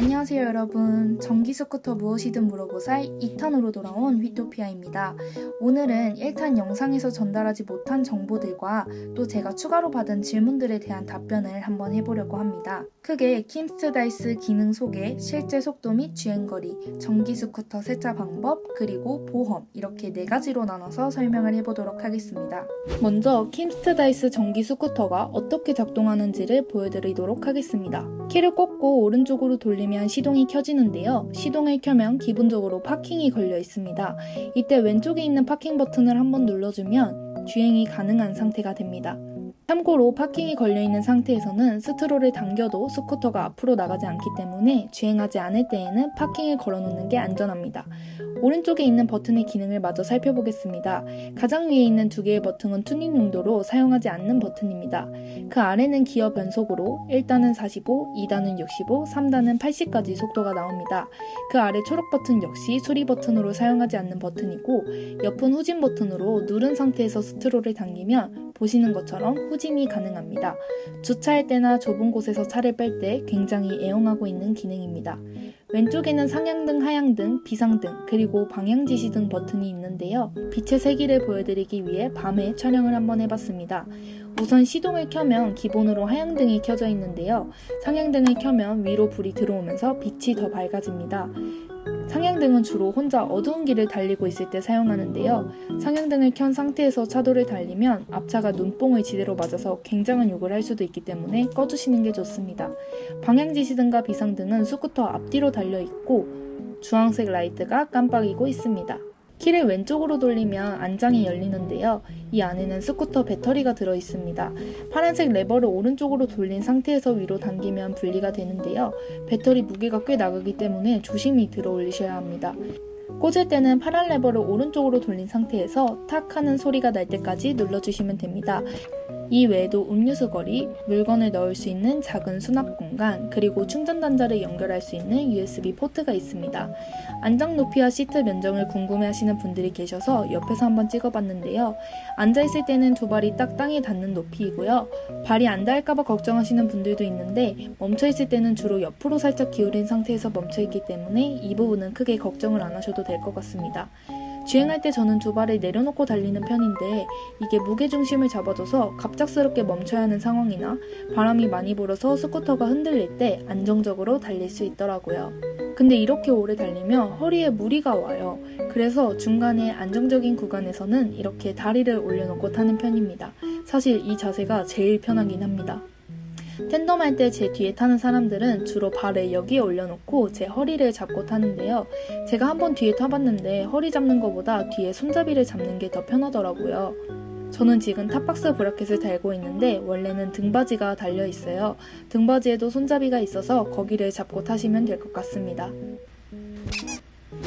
안녕하세요 여러분. 전기 스쿠터 무엇이든 물어보살 2탄으로 돌아온 휘토피아입니다. 오늘은 1탄 영상에서 전달하지 못한 정보들과 또 제가 추가로 받은 질문들에 대한 답변을 한번 해보려고 합니다. 크게 킴스트다이스 기능 소개, 실제 속도 및 주행거리, 전기 스쿠터 세차 방법, 그리고 보험 이렇게 4가지로 나눠서 설명을 해보도록 하겠습니다. 먼저 킴스트다이스 전기 스쿠터가 어떻게 작동하는지를 보여드리도록 하겠습니다. 키를 꽂고 오른쪽으로 돌리면 시동이 켜지는데요. 시동을 켜면 기본적으로 파킹이 걸려 있습니다. 이때 왼쪽에 있는 파킹 버튼을 한번 눌러주면 주행이 가능한 상태가 됩니다. 참고로 파킹이 걸려있는 상태에서는 스트롤을 당겨도 스쿠터가 앞으로 나가지 않기 때문에 주행하지 않을 때에는 파킹을 걸어놓는 게 안전합니다. 오른쪽에 있는 버튼의 기능을 마저 살펴보겠습니다. 가장 위에 있는 2개의 버튼은 튜닝 용도로 사용하지 않는 버튼입니다. 그 아래는 기어 변속으로 1단은 45, 2단은 65, 3단은 80까지 속도가 나옵니다. 그 아래 초록 버튼 역시 수리 버튼으로 사용하지 않는 버튼이고 옆은 후진 버튼으로 누른 상태에서 스트롤을 당기면 보시는 것처럼 후진이 가능합니다. 주차할 때나 좁은 곳에서 차를 뺄 때 굉장히 애용하고 있는 기능입니다. 왼쪽에는 상향등, 하향등, 비상등, 그리고 방향지시 등 버튼이 있는데요. 빛의 세기를 보여드리기 위해 밤에 촬영을 한번 해봤습니다. 우선 시동을 켜면 기본으로 하향등이 켜져 있는데요. 상향등을 켜면 위로 불이 들어오면서 빛이 더 밝아집니다. 상향등은 주로 혼자 어두운 길을 달리고 있을 때 사용하는데요. 상향등을 켠 상태에서 차도를 달리면 앞차가 눈뽕을 지대로 맞아서 굉장한 욕을 할 수도 있기 때문에 꺼주시는 게 좋습니다. 방향지시등과 비상등은 스쿠터 앞뒤로 달려있고 주황색 라이트가 깜빡이고 있습니다. 키를 왼쪽으로 돌리면 안장이 열리는데요. 이 안에는 스쿠터 배터리가 들어있습니다. 파란색 레버를 오른쪽으로 돌린 상태에서 위로 당기면 분리가 되는데요. 배터리 무게가 꽤 나가기 때문에 조심히 들어 올리셔야 합니다. 꽂을 때는 파란 레버를 오른쪽으로 돌린 상태에서 탁 하는 소리가 날 때까지 눌러주시면 됩니다. 이 외에도 음료수 거리, 물건을 넣을 수 있는 작은 수납 공간, 그리고 충전 단자를 연결할 수 있는 USB 포트가 있습니다. 안장 높이와 시트 면적을 궁금해하시는 분들이 계셔서 옆에서 한번 찍어봤는데요. 앉아있을 때는 두 발이 딱 땅에 닿는 높이이고요. 발이 안 닿을까봐 걱정하시는 분들도 있는데 멈춰있을 때는 주로 옆으로 살짝 기울인 상태에서 멈춰있기 때문에 이 부분은 크게 걱정을 안 하셔도 될 것 같습니다. 주행할 때 저는 두 발을 내려놓고 달리는 편인데 이게 무게중심을 잡아줘서 갑작스럽게 멈춰야 하는 상황이나 바람이 많이 불어서 스쿠터가 흔들릴 때 안정적으로 달릴 수 있더라고요. 근데 이렇게 오래 달리면 허리에 무리가 와요. 그래서 중간에 안정적인 구간에서는 이렇게 다리를 올려놓고 타는 편입니다. 사실 이 자세가 제일 편하긴 합니다. 텐덤할 때 제 뒤에 타는 사람들은 주로 발을 여기에 올려놓고 제 허리를 잡고 타는데요. 제가 한번 뒤에 타봤는데 허리 잡는 것보다 뒤에 손잡이를 잡는 게 더 편하더라고요. 저는 지금 탑박스 브라켓을 달고 있는데 원래는 등받이가 달려있어요. 등받이에도 손잡이가 있어서 거기를 잡고 타시면 될 것 같습니다.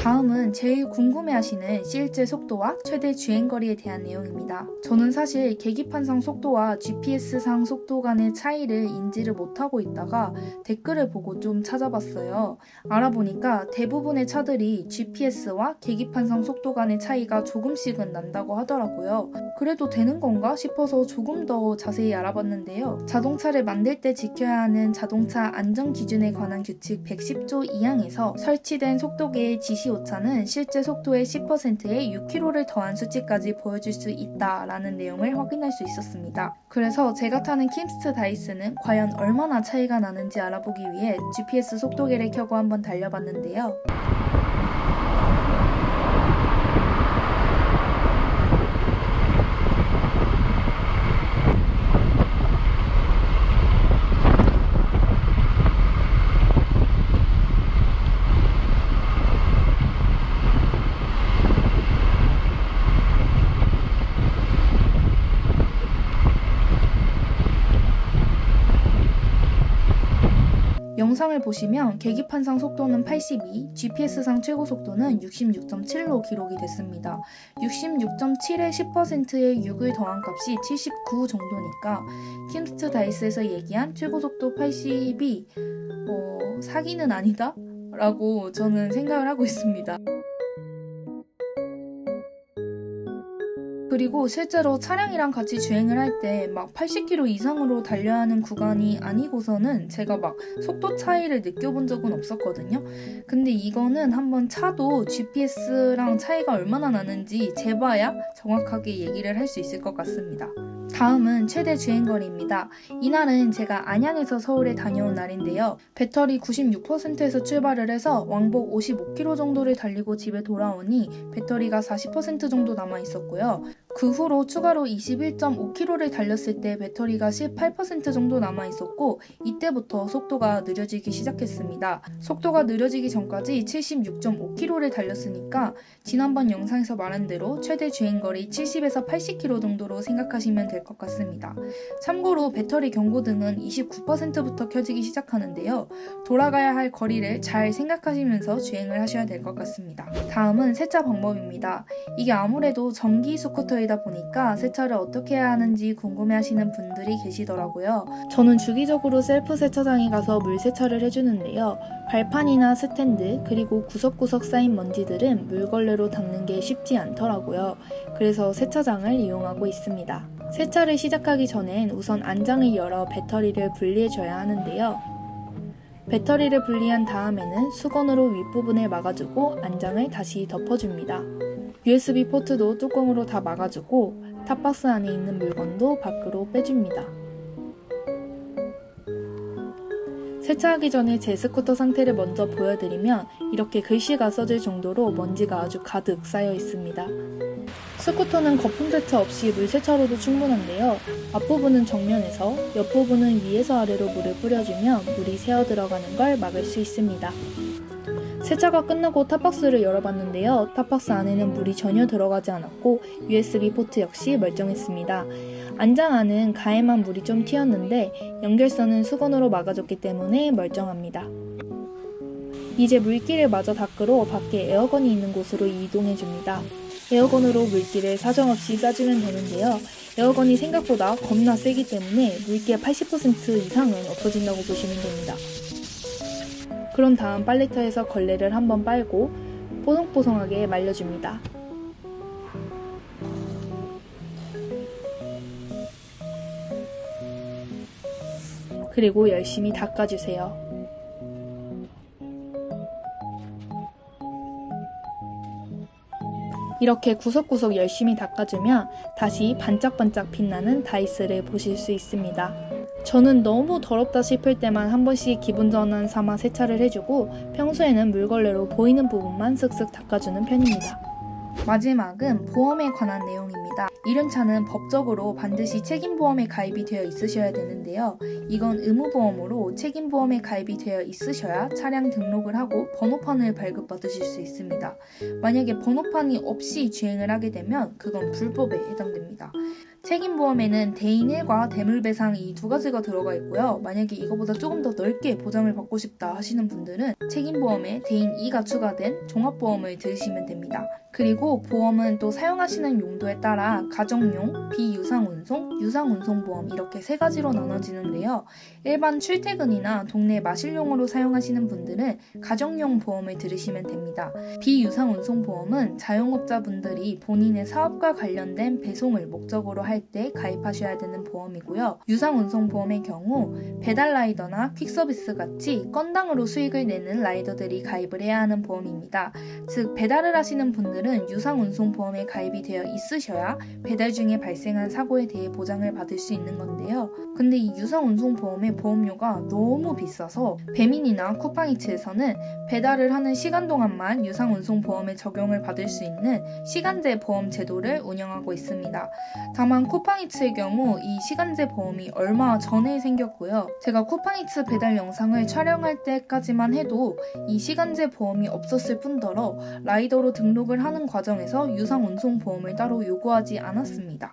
다음은 제일 궁금해하시는 실제 속도와 최대 주행거리에 대한 내용입니다. 저는 사실 계기판상 속도와 GPS상 속도 간의 차이를 인지를 못하고 있다가 댓글을 보고 좀 찾아봤어요. 알아보니까 대부분의 차들이 GPS와 계기판상 속도 간의 차이가 조금씩은 난다고 하더라고요. 그래도 되는 건가 싶어서 조금 더 자세히 알아봤는데요. 자동차를 만들 때 지켜야 하는 자동차 안전기준에 관한 규칙 110조 2항에서 설치된 속도계의 지시 오차는 실제 속도의 10%에 6km를 더한 수치까지 보여줄 수 있다라는 내용을 확인할 수 있었습니다. 그래서 제가 타는 킴스트 다이스는 과연 얼마나 차이가 나는지 알아보기 위해 GPS 속도계를 켜고 한번 달려봤는데요. 영상을 보시면 계기판상 속도는 82, GPS상 최고 속도는 66.7로 기록이 됐습니다. 66.7의 10%에 6을 더한 값이 79 정도니까 킴스트 다이스에서 얘기한 최고 속도 80이 사기는 아니다? 라고 저는 생각을 하고 있습니다. 그리고 실제로 차량이랑 같이 주행을 할 때 막 80km 이상으로 달려야 하는 구간이 아니고서는 제가 막 속도 차이를 느껴본 적은 없었거든요. 근데 이거는 한번 차도 GPS랑 차이가 얼마나 나는지 재봐야 정확하게 얘기를 할 수 있을 것 같습니다. 다음은 최대 주행거리입니다. 이날은 제가 안양에서 서울에 다녀온 날인데요. 배터리 96%에서 출발을 해서 왕복 55km 정도를 달리고 집에 돌아오니 배터리가 40% 정도 남아 있었고요. 그 후로 추가로 21.5km를 달렸을 때 배터리가 18% 정도 남아 있었고 이때부터 속도가 느려지기 시작했습니다. 속도가 느려지기 전까지 76.5km를 달렸으니까 지난번 영상에서 말한 대로 최대 주행거리 70에서 80km 정도로 생각하시면 될 것 같습니다. 참고로 배터리 경고등은 29%부터 켜지기 시작하는데요. 돌아가야 할 거리를 잘 생각하시면서 주행을 하셔야 될 것 같습니다. 다음은 세차 방법입니다. 이게 아무래도 전기 스쿠터이다 보니까 세차를 어떻게 해야 하는지 궁금해하시는 분들이 계시더라고요. 저는 주기적으로 셀프 세차장에 가서 물 세차를 해주는데요. 발판이나 스탠드 그리고 구석구석 쌓인 먼지들은 물걸레로 닦는 게 쉽지 않더라고요. 그래서 세차장을 이용하고 있습니다. 세차를 시작하기 전엔 우선 안장을 열어 배터리를 분리해줘야 하는데요. 배터리를 분리한 다음에는 수건으로 윗부분을 막아주고 안장을 다시 덮어줍니다. USB 포트도 뚜껑으로 다 막아주고 탑박스 안에 있는 물건도 밖으로 빼줍니다. 세차하기 전에 제 스쿠터 상태를 먼저 보여드리면 이렇게 글씨가 써질 정도로 먼지가 아주 가득 쌓여 있습니다. 스쿠터는 거품 세차 없이 물 세차로도 충분한데요. 앞부분은 정면에서, 옆부분은 위에서 아래로 물을 뿌려주면 물이 새어 들어가는 걸 막을 수 있습니다. 세차가 끝나고 탑박스를 열어봤는데요. 탑박스 안에는 물이 전혀 들어가지 않았고 USB 포트 역시 멀쩡했습니다. 안장 안은 가에만 물이 좀 튀었는데 연결선은 수건으로 막아줬기 때문에 멀쩡합니다. 이제 물기를 마저 닦으러 밖에 에어건이 있는 곳으로 이동해줍니다. 에어건으로 물기를 사정없이 싸주면 되는데요. 에어건이 생각보다 겁나 세기 때문에 물기의 80% 이상은 없어진다고 보시면 됩니다. 그런 다음 빨래터에서 걸레를 한번 빨고 뽀송뽀송하게 말려줍니다. 그리고 열심히 닦아주세요. 이렇게 구석구석 열심히 닦아주면 다시 반짝반짝 빛나는 다이스를 보실 수 있습니다. 저는 너무 더럽다 싶을 때만 한 번씩 기분 전환 삼아 세차를 해주고 평소에는 물걸레로 보이는 부분만 쓱쓱 닦아주는 편입니다. 마지막은 보험에 관한 내용입니다. 이륜차는 법적으로 반드시 책임보험에 가입이 되어 있으셔야 되는데요. 이건 의무보험으로 책임보험에 가입이 되어 있으셔야 차량 등록을 하고 번호판을 발급받으실 수 있습니다. 만약에 번호판이 없이 주행을 하게 되면 그건 불법에 해당됩니다. 책임보험에는 대인 1과 대물배상 이 두 가지가 들어가 있고요. 만약에 이거보다 조금 더 넓게 보장을 받고 싶다 하시는 분들은 책임보험에 대인 2가 추가된 종합보험을 들으시면 됩니다. 그리고 보험은 또 사용하시는 용도에 따라 가정용, 비유상운송, 유상운송보험 이렇게 세 가지로 나눠지는데요. 일반 출퇴근이나 동네 마실용으로 사용하시는 분들은 가정용 보험을 들으시면 됩니다. 비유상운송보험은 자영업자분들이 본인의 사업과 관련된 배송을 목적으로 할 때 가입하셔야 되는 보험이고요. 유상운송보험의 경우 배달라이더나 퀵서비스 같이 건당으로 수익을 내는 라이더들이 가입을 해야 하는 보험입니다. 즉 배달을 하시는 분들은 유상운송보험에 가입이 되어 있으셔야 배달 중에 발생한 사고에 대해 보장을 받을 수 있는 건데요. 근데 이 유상운송보험의 보험료가 너무 비싸서 배민이나 쿠팡이츠에서는 배달을 하는 시간 동안만 유상운송보험에 적용을 받을 수 있는 시간제 보험 제도를 운영하고 있습니다. 다만 쿠팡이츠의 경우 이 시간제 보험이 얼마 전에 생겼고요. 제가 쿠팡이츠 배달 영상을 촬영할 때까지만 해도 이 시간제 보험이 없었을 뿐더러 라이더로 등록을 하는 과정에서 유상운송보험을 따로 요구하지 않았습니다.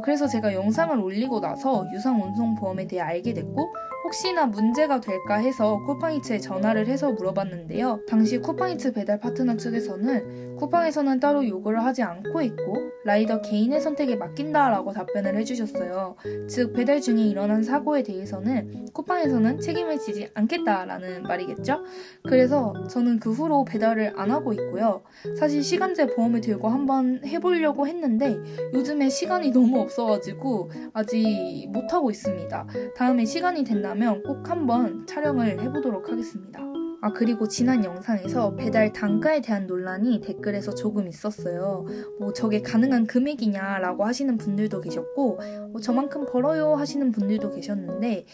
그래서 제가 영상을 올리고 나서 유상운송보험에 대해 알게 됐고 혹시나 문제가 될까 해서 쿠팡이츠에 전화를 해서 물어봤는데요. 당시 쿠팡이츠 배달 파트너 측에서는 쿠팡에서는 따로 요구를 하지 않고 있고 라이더 개인의 선택에 맡긴다라고 답변을 해주셨어요. 즉 배달 중에 일어난 사고에 대해서는 쿠팡에서는 책임을 지지 않겠다라는 말이겠죠. 그래서 저는 그 후로 배달을 안 하고 있고요. 사실 시간제 보험을 들고 한번 해보려고 했는데 요즘에 시간이 너무 없어가지고 아직 못하고 있습니다. 다음에 시간이 된다면 꼭 한번 촬영을 해보도록 하겠습니다. 그리고 지난 영상에서 배달 단가에 대한 논란이 댓글에서 조금 있었어요. 저게 가능한 금액이냐라고 하시는 분들도 계셨고 저만큼 벌어요 하시는 분들도 계셨는데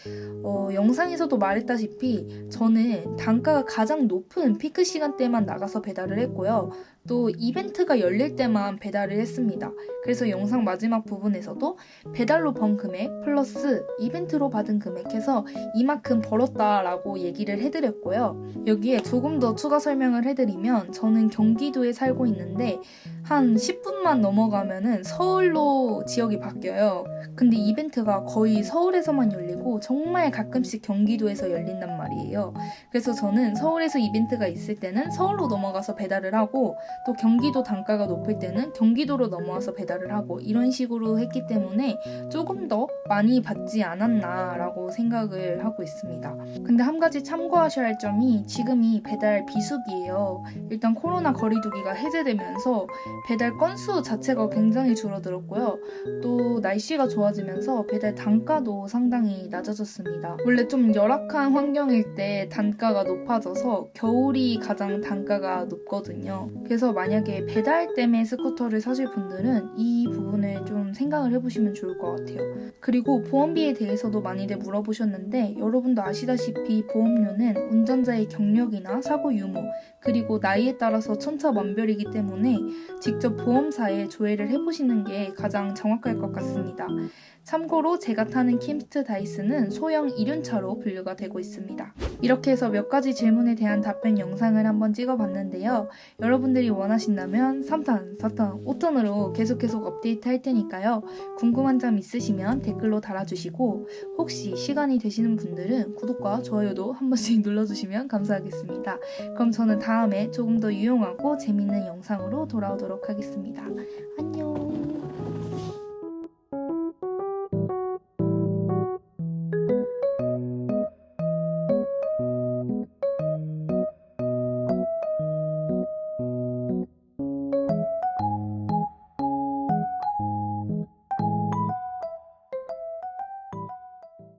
영상에서도 말했다시피 저는 단가가 가장 높은 피크 시간대만 나가서 배달을 했고요. 또 이벤트가 열릴 때만 배달을 했습니다. 그래서 영상 마지막 부분에서도 배달로 번 금액 플러스 이벤트로 받은 금액 해서 이만큼 벌었다라고 얘기를 해드렸고요. 여기에 조금 더 추가 설명을 해드리면 저는 경기도에 살고 있는데 한 10분만 넘어가면은 서울로 지역이 바뀌어요. 근데 이벤트가 거의 서울에서만 열리고 정말 가끔씩 경기도에서 열린단 말이에요. 그래서 저는 서울에서 이벤트가 있을 때는 서울로 넘어가서 배달을 하고 또 경기도 단가가 높을 때는 경기도로 넘어와서 배달을 하고 이런 식으로 했기 때문에 조금 더 많이 받지 않았나라고 생각을 하고 있습니다. 근데 한 가지 참고하셔야 할 점이 지금이 배달 비수기예요. 일단 코로나 거리두기가 해제되면서 배달 건수 자체가 굉장히 줄어들었고요. 또 날씨가 좋아지면서 배달 단가도 상당히 낮아졌습니다. 원래 좀 열악한 환경일 때 단가가 높아져서 겨울이 가장 단가가 높거든요. 그래서 만약에 배달 때문에 스쿠터를 사실 분들은 이 부분을 좀 생각을 해보시면 좋을 것 같아요. 그리고 보험비에 대해서도 많이들 물어보셨는데 여러분도 아시다시피 보험료는 운전자의 경력이나 사고 유무 그리고 나이에 따라서 천차만별이기 때문에 직접 보험사에 조회를 해보시는 게 가장 정확할 것 같습니다. 참고로 제가 타는 킴스트 다이스는 소형 이륜차로 분류가 되고 있습니다. 이렇게 해서 몇 가지 질문에 대한 답변 영상을 한번 찍어봤는데요. 여러분들이 원하신다면 3탄, 4탄, 5탄으로 계속 업데이트 할 테니까요. 궁금한 점 있으시면 댓글로 달아주시고 혹시 시간이 되시는 분들은 구독과 좋아요도 한 번씩 눌러주시면 감사하겠습니다. 그럼 저는 다음에 조금 더 유용하고 재밌는 영상으로 돌아오도록 하겠습니다. 안녕!